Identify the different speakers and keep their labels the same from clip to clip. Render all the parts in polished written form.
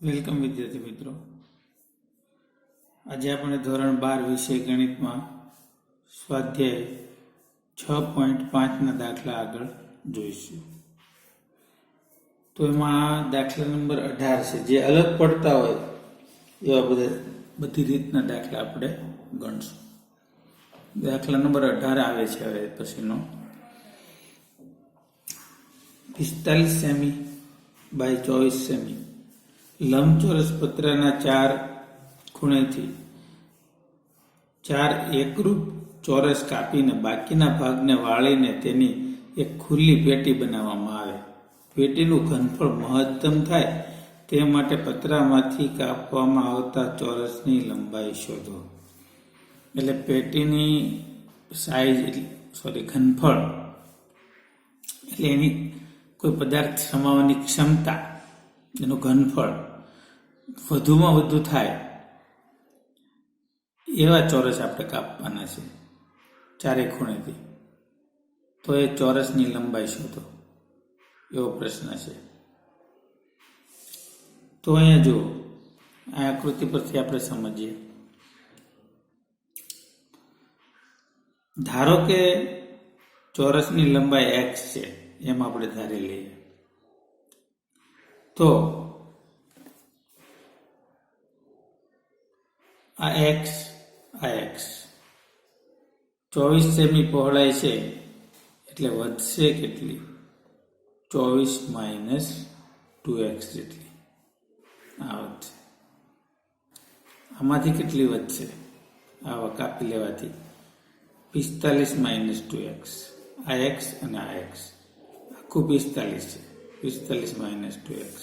Speaker 1: Welcome વિદ્યાર્થી મિત્રો. આજે આપણે ધોરણ 12 વિષય ગણિતમાં સ્વાધ્યાય 6.5ના દાખલા આગળ જોઈશું. તો એમાં દાખલા નંબર 18 છે, જે અલગ પડતા હોય એવા બધી રીતના દાખલા આપણે ગણશું. દાખલા નંબર 18 આવે છે હવે પછીનો. 45 સેમી બાય 24 સેમી લંબચોરસ પત્રના 4 ખૂણેથી 4 એકરૂપ ચોરસ કાપીને બાકીના ભાગને વાળીને તેની એક ખુલ્લી પેટી બનાવવામાં આવે. પેટીનું ઘનફળ મહત્તમ થાય તે માટે પતરામાંથી કાપવામાં આવતા ચોરસની લંબાઈ શોધો. એટલે પેટીની ઘનફળ એટલે એની કોઈ પદાર્થ સમાવવાની ક્ષમતા, એનું ઘનફળ વધુમાં વધુ થાય એવા ચોરસ આપણે કાપવાના છે ચારે ખૂણેથી. તો એ ચોરસની લંબાઈ શોધો એવો પ્રશ્ન છે. તો અહીંયા જુઓ, આ આકૃતિ પરથી આપણે સમજીએ. ધારો કે ચોરસની લંબાઈ x છે, એમ આપણે ધારી લઈએ. તો આ x 24 સેમી પહોળાઈ છે, એટલે વધશે કેટલી? 24 માઇનસ 2x જેટલી આ વધશે. આમાંથી કેટલી વધશે? આવા કાપી લેવાથી 45 માઇનસ 2x. આ x અને આ x આખું 45 છે. 45 માઇનસ 2x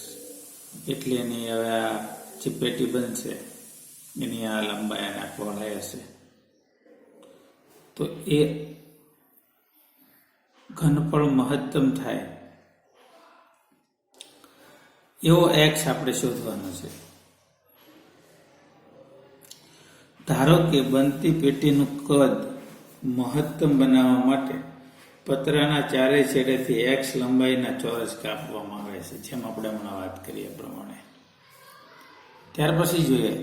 Speaker 1: એટલે એની હવે આ જે પેટી બનશે એની આ લંબાઈ અને આ પહોળાઈ હશે. તો એ ઘનફળ મહત્તમ થાય એવો x આપણે શોધવાનો છે. ધારો કે બનતી પેટીનું કદ મહત્તમ બનાવવા માટે પતરાના ચારેય છેડેથી x લંબાઈના ચોરસ કાપવામાં આવે છે, જેમ આપણે હમણાં વાત કરીએ પ્રમાણે. ત્યાર પછી જોઈએ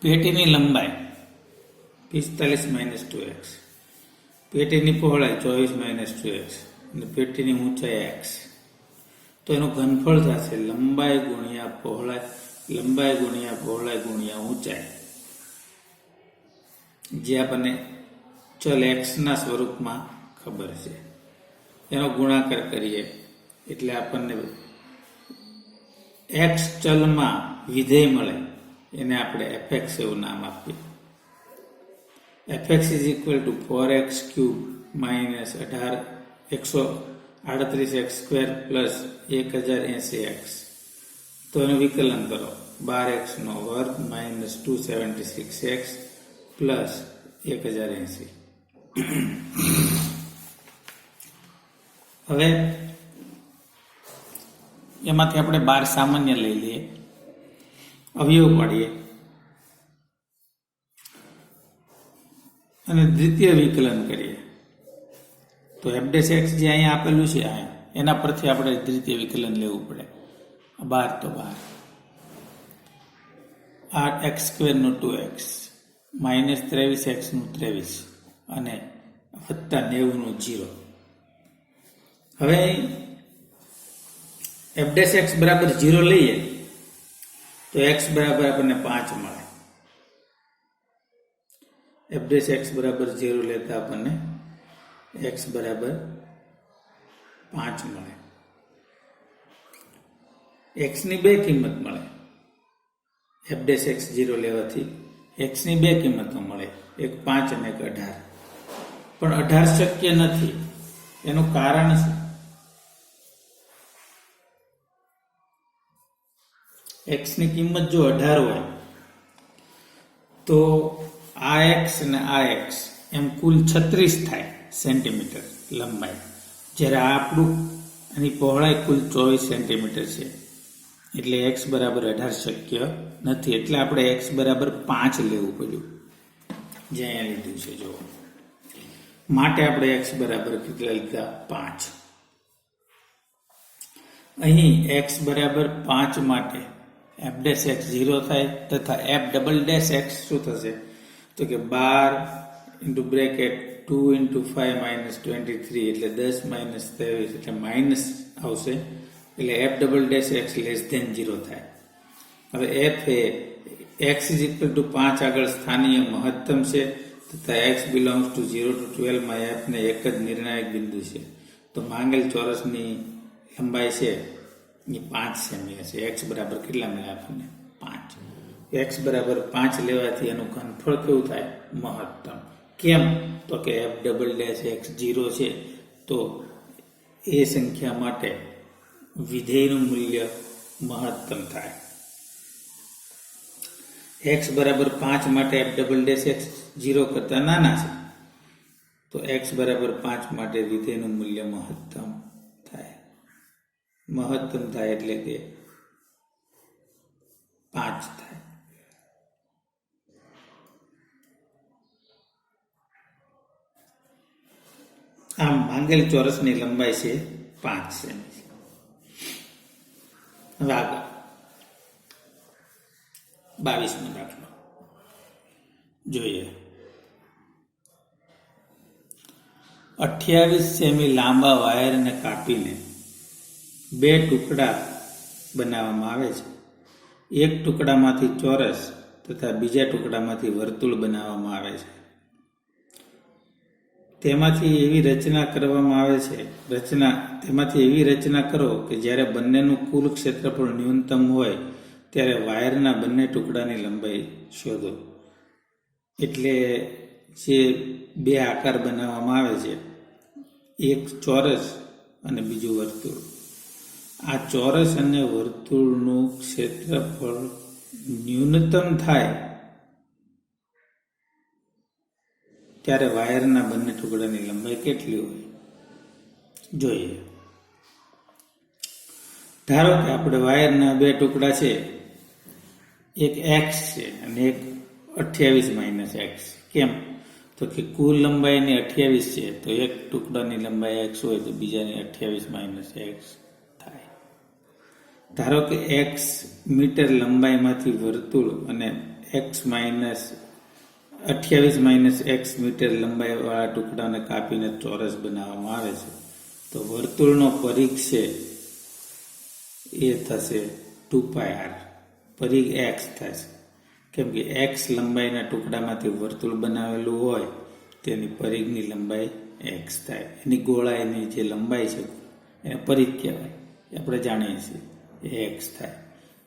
Speaker 1: પેટીની લંબાઈ 45 માઇનસ 2x, પેટીની પહોળાઈ 24 માઇનસ 2x અને પેટીની ઊંચાઈ x. તો એનું ઘનફળ થશે લંબાઈ ગુણ્યા પહોળાઈ ગુણ્યા ઊંચાઈ, જે આપણને ચલ x ના સ્વરૂપમાં ખબર છે. એનો ગુણાકાર કરીએ એટલે આપણને x ચલમાં વિધેય મળે, એને આપણે fx એવું નામ આપીએ. fx is equal two 4x cube minus 138x square plus 1080x. તો એનું વિકલન કરો. 12x નો વર્ગ માઇનસ 276x પ્લસ 1080. હવે એમાંથી આપણે 12 સામાન્ય લઈ લઈએ, અવયવ પાડીએ અને દ્વિતીય વિકલન કરીએ. તો f' જે અહીંયા આપેલું છે એના પરથી આપણે દ્વિતીય વિકલન લેવું પડે. 12 તો 12, આ x સ્ક્વેરનું 2x માઇનસ 23x નું 23 અને વત્તા 90 નું 0. હવે f' બરાબર 0 લઈએ તો x બરાબર આપણને 5 મળે. f' બરાબર 0 લેતા આપણને x બરાબર 5 મળે. x ની બે કિંમત મળે. f' 0 લેવાથી x ની બે કિંમતો મળે, એક 5 અને એક 18. પણ 18 શક્ય નથી. એનું કારણ છે x ની કિંમત જો 18 હોય તો આ x અને આ x એમ કુલ 36 થાય સેન્ટીમીટર લંબાઈ, જ્યારે આ આપણું એની પહોળાઈ કુલ 24 સેન્ટીમીટર છે. એટલે x બરાબર 18 શક્ય નથી. એટલે આપણે x બરાબર 5 લેવું પડ્યું, જે અહીંયા લીધું છે. જો માટે આપણે x બરાબર કેટલા લીધા? 5. અહીં x બરાબર 5 માટે f ડેશ x 0 થાય તથા f ડબલ ડેશ x શું થશે તો કે 12 ઇન્ટુ બ્રેકેટ 2 ઇન્ટુ 5 માઇનસ 23 એટલે 10 માઇનસ 23 એટલે માઇનસ આવશે એટલે f double dash x less than 0 થાય. હવે f એ x ઇઝ ઇક્વલ ટુ 5 આગળ સ્થાનીય મહત્તમ છે તથા x બિલોંગ્સ ટુ 0 ટુ 12 માં f ને એક જ નિર્ણાયક બિંદુ છે તો માંગેલ ચોરસની લંબાઈ છે એ 5 સેમી હશે. x બરાબર કેટલા મળ્યા આપણને 5. x બરાબર 5 લેવાથી એનું ઘનફળ કેવું થાય મહત્તમ. કેમ તો કે f ડબલ ડેશ x 0 છે તો એ સંખ્યા માટે વિધેયનું મૂલ્ય મહત્તમ થાય. x બરાબર 5 માટે f ડબલ ડેશ x 0 કરતા નાના છે તો x બરાબર 5 માટે વિધેયનું મૂલ્ય મહત્તમ થાય. મહત્તમ થાય એટલે કે 5 થાય. આમ માંગેલ ચોરસની લંબાઈ છે 5 સેમી. હવે આગળ 22નો દાખલો જોઈએ. 28 સેમી લાંબા વાયરને કાપીને 2 ટુકડા બનાવવામાં આવે છે. એક ટુકડામાંથી ચોરસ તથા બીજા ટુકડામાંથી વર્તુળ બનાવવામાં આવે છે. તેમાંથી એવી રચના કરવામાં આવે છે તેમાંથી એવી રચના કરો કે જ્યારે બંનેનું કુલ ક્ષેત્રફળ ન્યૂનતમ હોય ત્યારે વાયરના બંને ટુકડાની લંબાઈ શોધો. એટલે જે 2 આકાર બનાવવામાં આવે છે, એક ચોરસ અને બીજું વર્તુળ. આ ચોરસ અને વર્તુળનું ક્ષેત્રફળ ન્યૂનતમ થાય ત્યારે વાયરના બંને ટુકડાની લંબાઈ કેટલી હોય જોઈએ. ધારો કે આપણે વાયરના 2 ટુકડા છે, એક x છે અને એક 28 માઇનસ x. કેમ તો કે કુલ લંબાઈની 28 છે તો એક ટુકડાની લંબાઈ x હોય તો બીજાની 28 માઇનસ x થાય. ધારો કે x મીટર લંબાઈમાંથી વર્તુળ અને x minus 28 minus x metre લંબાઈવાળા ટુકડાને કાપીને ચોરસ બનાવવામાં આવે છે તો વર્તુળનો પરિઘ છે એ થશે 2πr. પરિઘ x થશે કેમ કે x લંબાઈના ટુકડામાંથી વર્તુળ બનાવેલું હોય તેની પરિઘની લંબાઈ x થાય. એની ગોળાઈની જે લંબાઈ છે એને પરિઘ કહેવાય, એ આપણે જાણીએ છીએ, એ x થાય.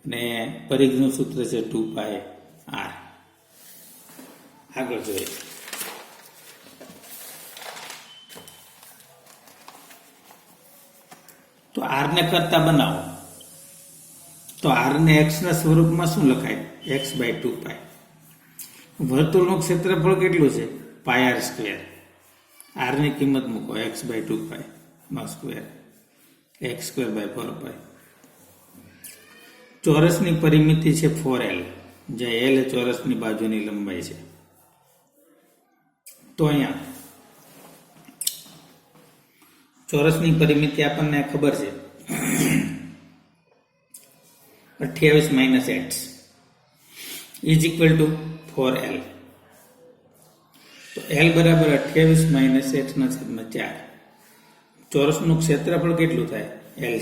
Speaker 1: અને પરિઘનું સૂત્ર છે 2πr. આગળ જોઈએ. તો r ને કરતા બનાવો તો r ને x ના સ્વરૂપમાં શું લખાય x/2π. વર્તુળનું ક્ષેત્રફળ કેટલું છે πr². r ની કિંમત મૂકો x/2π નો સ્ક્વેર x²/4π. ચોરસની પરિમિતિ છે 4l જ્યાં l એ ચોરસની બાજુની લંબાઈ છે. તો અહીંયા ચોરસની પરિમિતિ આપણને ખબર છે 28 minus x is equal two 4l. તો l બરાબર 28 માઇનસ x ના છેદમાં 4. ચોરસનું ક્ષેત્રફળ કેટલું થાય l².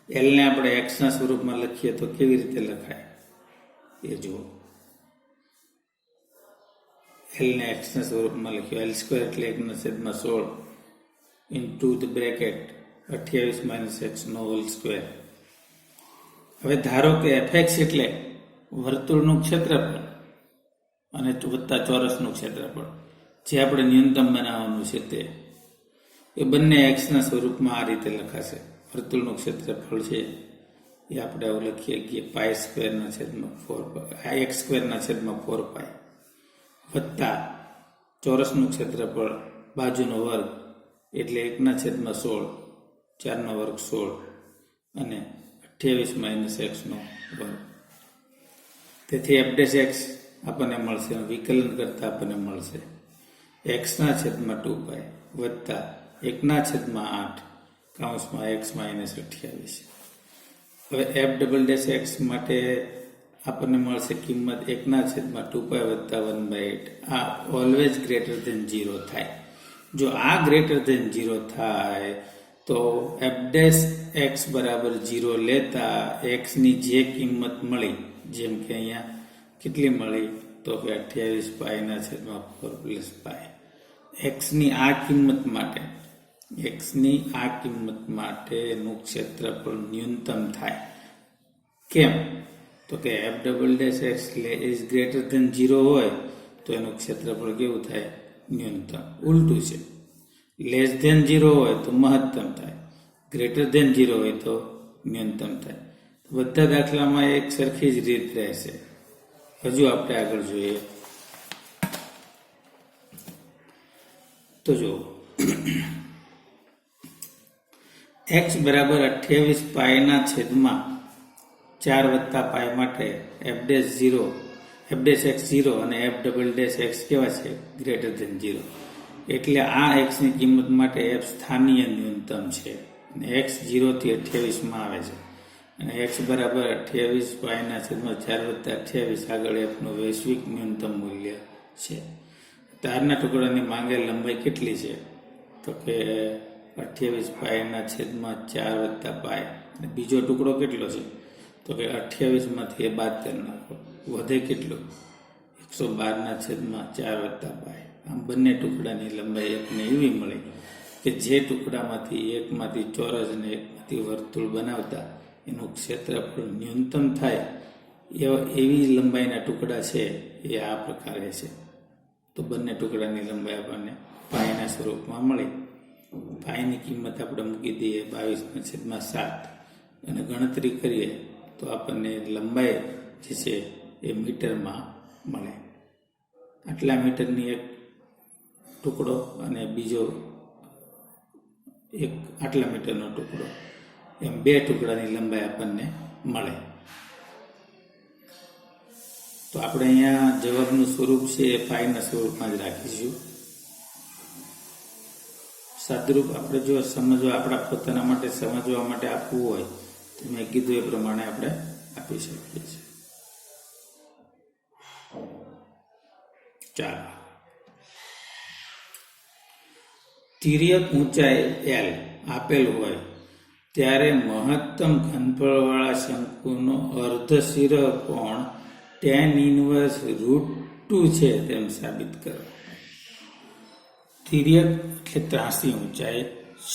Speaker 1: l ને આપણે x ના સ્વરૂપમાં લખીએ તો કેવી રીતે લખાય એ જુઓ. l ને x ના સ્વરૂપમાં લખ્યો l² એટલે 1/16 into the bracket 28 minus x નો હોલ સ્ક્વેર. હવે ધારો કે fx એટલે વર્તુળનું ક્ષેત્રફળ અને વત્તા ચોરસનું ક્ષેત્રફળ જે આપણે ન્યૂનતમ બનાવવાનું છે તે એ બંને x ના સ્વરૂપમાં આ રીતે લખાશે. વર્તુળનું ક્ષેત્રફળ છે એ આપણે આવું લખીએ કે x²/4π વત્તા ચોરસનું ક્ષેત્રફળ બાજુનો વર્ગ એટલે 1/16 4 નો વર્ગ 16 અને 28 માઇનસ x નો વર્ગ. તેથી f' આપણને મળશે, વિકલન કરતા આપણને મળશે x/2π વત્તા 1/8 કૌંસમાં x માઇનસ 28. હવે f ડબલ ડેશ x માટે આપણને મળશે કિંમત 1/2π વત્તા 1/8. આ ઓલવેઝ ગ્રેટર ધેન 0 થાય. જો આ ગ્રેટર ધેન 0 થાય તો f ડેશ x બરાબર 0 લેતા x ની જે કિંમત મળી, જેમ કે અહીંયા કેટલી મળી તો કે 28π/4 x ની આ કિંમત માટે એનું ક્ષેત્રફળ ન્યૂનતમ થાય. કેમ? તો કે f double dash x is greater than 0 હોય તો એનું ક્ષેત્રફળ કેવું થાય? ન્યૂનતમ. ઉલટું છે, લેસ ધેન 0 હોય તો મહત્તમ થાય, ગ્રેટર ધેન 0 હોય તો ન્યૂનતમ થાય. બધા દાખલામાં એક સરખી જ રીત રહેશે. હજુ આપણે આગળ જોઈએ તો જો x બરાબર 28π/4 વત્તા પાઈ માટે f ડેશ x 0 અને f ડબલ ડેશ x કેવા છે? Greater than 0. એટલે આ x ની કિંમત માટે f સ્થાનીય ન્યૂનતમ છે અને x 0 થી 28 માં આવે છે અને x બરાબર 28π/4 વત્તા 28 આગળ f નું વૈશ્વિક ન્યૂનતમ મૂલ્ય છે. તારના ટુકડાની માંગેલ લંબાઈ કેટલી છે? તો કે 28π/4 વત્તા પાઈ. અને બીજો ટુકડો કેટલો છે? તો કે 28 માંથી બાદ કરી નાખો, વધે કેટલું? 112/4 વત્તા પાઈ. આમ બંને ટુકડાની લંબાઈ એકને એવી મળી કે જે ટુકડામાંથી એકમાંથી ચોરસ અને એકમાંથી વર્તુળ બનાવતા એનું ક્ષેત્રફળ ન્યૂનતમ થાય એવી લંબાઈના ટુકડા છે એ આ પ્રકારે છે. તો બંને ટુકડાની લંબાઈ આપણને પાઈના સ્વરૂપમાં મળી. પાઈની કિંમત આપણે મૂકી દઈએ 22/7 અને ગણતરી કરીએ તો આપણને લંબાઈ જે છે એ મીટરમાં મળે. આટલા મીટરની એક ટુકડો અને બીજો એક આટલા મીટરનો ટુકડો, એમ બે ટુકડાની લંબાઈ આપણને મળે. તો આપણે અહીંયા જવાબનું સ્વરૂપ છે એ પાઈના સ્વરૂપમાં જ રાખીશું. સાદરૂપ આપણે જો આપણા પોતાના માટે સમજવા માટે આપવું હોય તો મેં કીધું એ પ્રમાણે આપણે આપી શકીએ છીએ. ચાલો, તિર્યક ઊંચાઈ L આપેલ હોય ત્યારે મહત્તમ ઘનફળવાળા શંકુનો અર્ધશિર કોણ tan ઇન્વર્સ √2 છે તેમ સાબિત કરો. તિર્યક એટલે ત્રાસી ઊંચાઈ,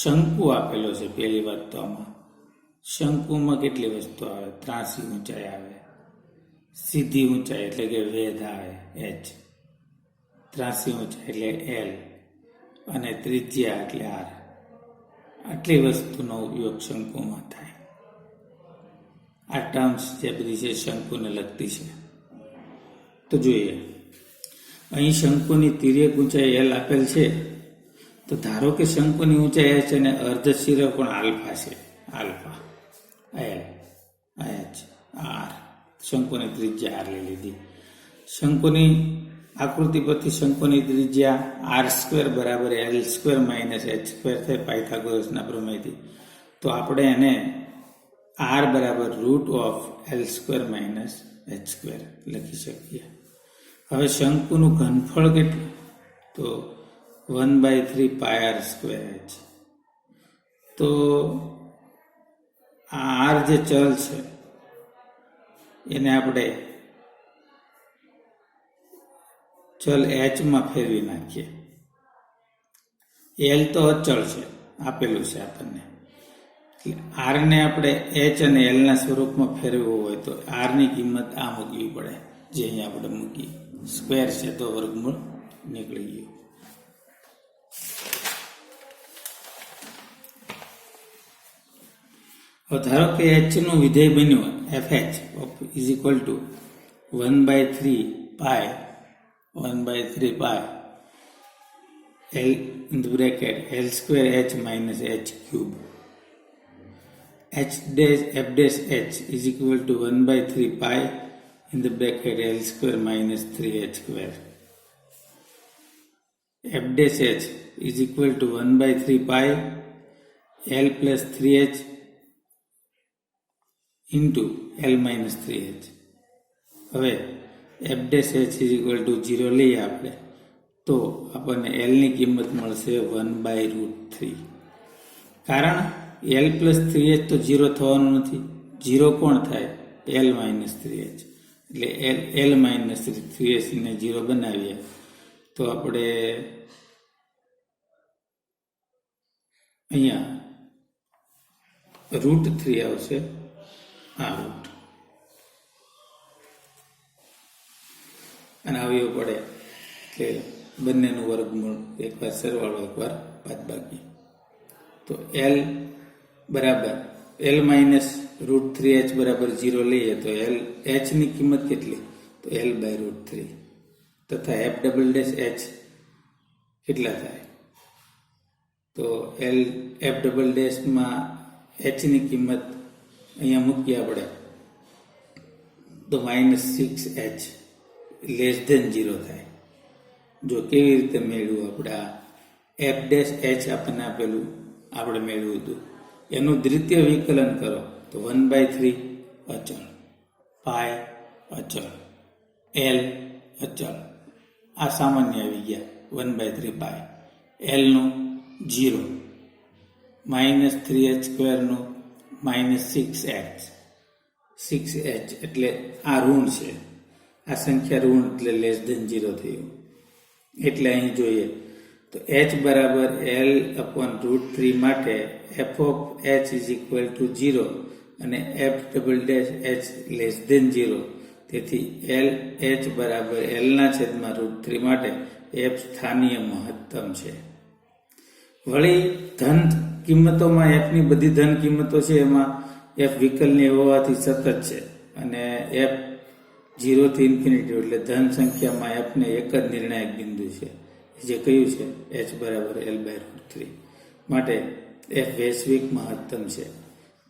Speaker 1: શંકુ આપેલો છે. પહેલી વાત તો આમાં શંકુમાં કેટલી વસ્તુ આવે? ત્રાસી ઊંચાઈ આવે, સીધી ઊંચાઈ એટલે કે વેધ આવે h, ત્રાસી ઊંચાઈ એટલે l અને ત્રિજ્યા એટલે r. આટલી વસ્તુનો ઉપયોગ શંકુમાં થાય. આ ટર્મ્સ જે બધી છે શંકુને લગતી છે. તો જોઈએ, અહીં શંકુની તિર્યક ઊંચાઈ l આપેલ છે. તો ધારો કે શંકુની ઊંચાઈ h અને અર્ધશિરકોણ આલ્ફા છે. આલ્ફા l h r, શંકુની ત્રિજ્યા r લઈ લીધી. શંકુની આકૃતિ પરથી શંકુની ત્રિજ્યા r² બરાબર l² માઇનસ h² થાય પાયથાગોરસના પ્રમેયથી. તો આપણે એને r બરાબર √l² માઇનસ h² લખી શકીએ. હવે શંકુનું ઘનફળ કેટલું? તો 1/3πr²h. તો આ r જે ચલ છે એને આપણે ચલ h માં ફેરવી નાખીએ. l તો અચળ છે, આપેલું છે આપણને. r ને આપણે h અને l ના સ્વરૂપમાં ફેરવવું હોય તો r ની કિંમત આ મૂકવી પડે, જે અહીંયા આપણે મૂકી. સ્ક્વેર છે તો વર્ગમૂળ નીકળી ગયું. ધારો કે h નું વિધેય બન્યું fh is equal to 1/3π l in the bracket l²h minus h³ f dash h is equal to 1/3π in the bracket l² minus 3h² f dash h is equal to 1/3π L plus 3h into L minus 3h. હવે f dash h is equal to 0 લઈએ આપણે તો આપણને L ની કિંમત મળશે 1/√3. કારણ L plus 3h તો 0 થવાનું નથી. 0 કોણ થાય? L minus 3h. એટલે L minus 3h ને 0 બનાવીએ તો આપણે અહીંયા √3 આવશે. આ રૂટ અને આવ્યું પડે એટલે બંનેનું વર્ગમૂળ એકવાર સરવાળો એકવાર બાદબાકી. તો L બરાબર L માઇનસ √3h બરાબર 0 લઈએ તો h ની કિંમત કેટલી? તો L/√3 તથા f ડબલ ડેશ h કેટલા થાય? તો f ડબલ ડેશમાં h ની કિંમત અહીંયા મૂકીએ આપણે તો -6h લેસ ધેન 0 થાય. જો કેવી રીતે મેળવ્યું આપણે આ f ડેશ h આપણને આપેલું આપણે મેળવ્યું હતું એનું દ્વિતીય વિકલન કરો તો 1/3 અચળ, પાય અચળ, L અચળ આ સામાન્ય આવી ગયા 1/3 પાય. L નું 0 -3h² નું -6h એટલે આ ઋણ છે. આ સંખ્યા ઋણ એટલે લેસ ધેન 0 થયું. એટલે અહીં જોઈએ તો h બરાબર L/√3 માટે f of h is equal to 0 અને f double dash h less than 0. તેથી h બરાબર L/√3 માટે f સ્થાનીય મહત્તમ છે. વળી ધન કિંમતોમાં f ની બધી ધન કિંમતો છે એમાં f વિકલનીય હોવાથી સતત છે અને f 0 થી ઇન્ફિનિટી એટલે ધન સંખ્યામાં f ને એક જ નિર્ણાયક બિંદુ છે જે કયું છે h બરાબર L/√3 માટે f વૈશ્વિક મહત્તમ છે.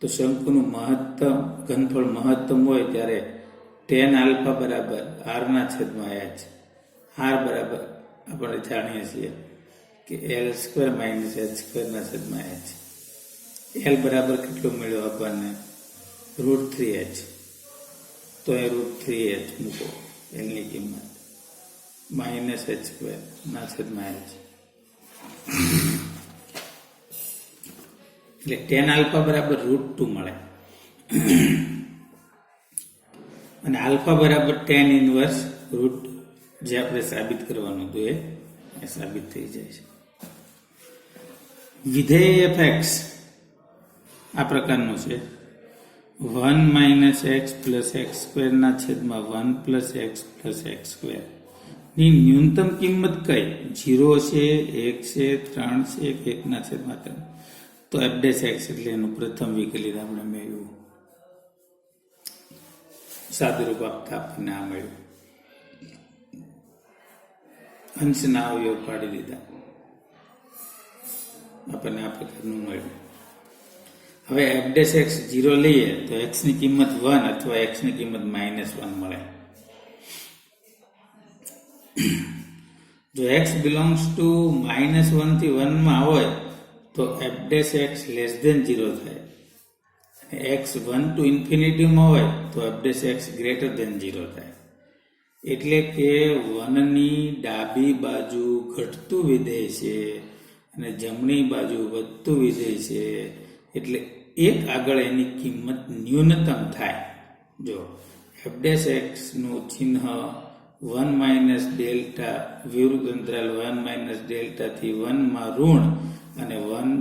Speaker 1: તો શંકુનું મહત્તમ ઘનફળ મહત્તમ હોય ત્યારે tan આલ્ફા બરાબર r/h. r બરાબર આપણે જાણીએ છીએ કે L² - h²/h. L બરાબર કેટલું મળ્યો આપણને? √3h. તો એ √3h મૂકો L ની કિંમત -h²/h. એટલે tan આલ્ફા બરાબર √2 મળે અને આલ્ફા બરાબર tan ઇનવર્સ √ જે આપણે સાબિત કરવાનું હતું એ સાબિત થઈ જાય છે. વિધેય f(x) આ પ્રકારનું છે 1 - x + x²/1 + x + x² ની ન્યૂનતમ કિંમત કઈ? 0 છે, 1 છે, 3 છે કે 1/3? તો f dash x એટલે એનું પ્રથમ વિકલિત આપણે મેળવ્યું. સાદુરૂપ આપતા આપણને આ મળ્યું. અંશના અવયવ પાડી દીધા આપણને આ પ્રકારનું મળ્યું. હવે f dash x 0 લઈએ તો x ની કિંમત 1 અથવા x ની કિંમત -1 મળે. જો x belongs to -1 થી 1 માં હોય તો f dash x less than 0 થાય. x 1 to infinity માં હોય તો f dash x greater than 0 થાય. એટલે કે 1 ની ડાબી બાજુ ઘટતું વિધેય છે અને જમણી બાજુ વધતું વિધેય છે એટલે એક આગળ એની કિંમત ન્યૂનતમ થાય. જો f dash x નું ચિહ્ન 1 - ડેલ્ટા વિરુદ્ધ અંતરાલ 1 - ડેલ્ટા થી 1 માં ઋણ અને 1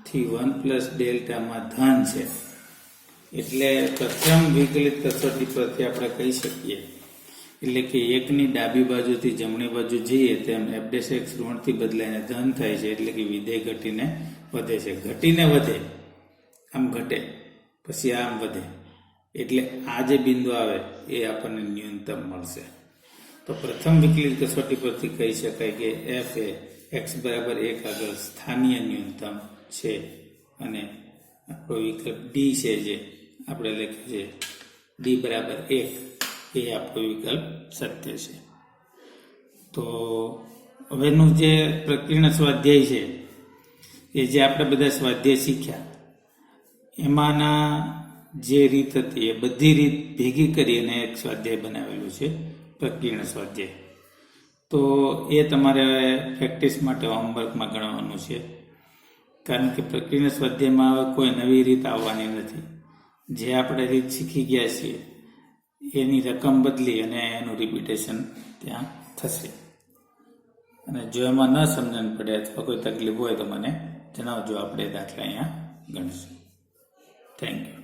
Speaker 1: થી 1 + ડેલ્ટામાં ધન છે. એટલે પ્રથમ વિકલિત કસોટી પરથી આપણે કહી શકીએ એટલે કે એકની ડાબી બાજુથી જમણી બાજુ જઈએ તેમ f dash x ઋણથી બદલાઈને ધન થાય છે. એટલે કે વિધેય ઘટીને વધે છે. ઘટીને વધે, આમ ઘટે પછી આમ વધે એટલે આ જે બિંદુ આવે એ આપણને ન્યૂનતમ મળશે. તો પ્રથમ વિકલિત કસોટી પરથી કહી શકાય કે f એ x બરાબર 1 આગળ સ્થાનીય ન્યૂનતમ છે અને આપણો વિકલ્પ d છે જે આપણે લખ્યું છે d બરાબર 1 એ આપણો વિકલ્પ સત્ય છે. તો હવેનું જે પ્રકીર્ણ સ્વાધ્યાય છે એ જે આપણે બધા સ્વાધ્યાય શીખ્યા એમાંના જે રીત હતી એ બધી રીત ભેગી કરી અને એક સ્વાધ્યાય બનાવેલું છે, પ્રકીર્ણ સ્વાધ્યાય. તો એ તમારે પ્રેક્ટિસ માટે હોમવર્કમાં ગણવાનું છે, કારણ કે પ્રકીર્ણ સ્વાધ્યાયમાં હવે કોઈ નવી રીત આવવાની નથી. જે આપણે રીત શીખી ગયા છીએ એની રકમ બદલી અને એનું રિપીટેશન ત્યાં થશે. અને જો એમાં ન સમજણ પડે અથવા કોઈ તકલીફ હોય તો મને જણાવજો, આપણે દાખલા અહીંયા ગણીશું. Thank you.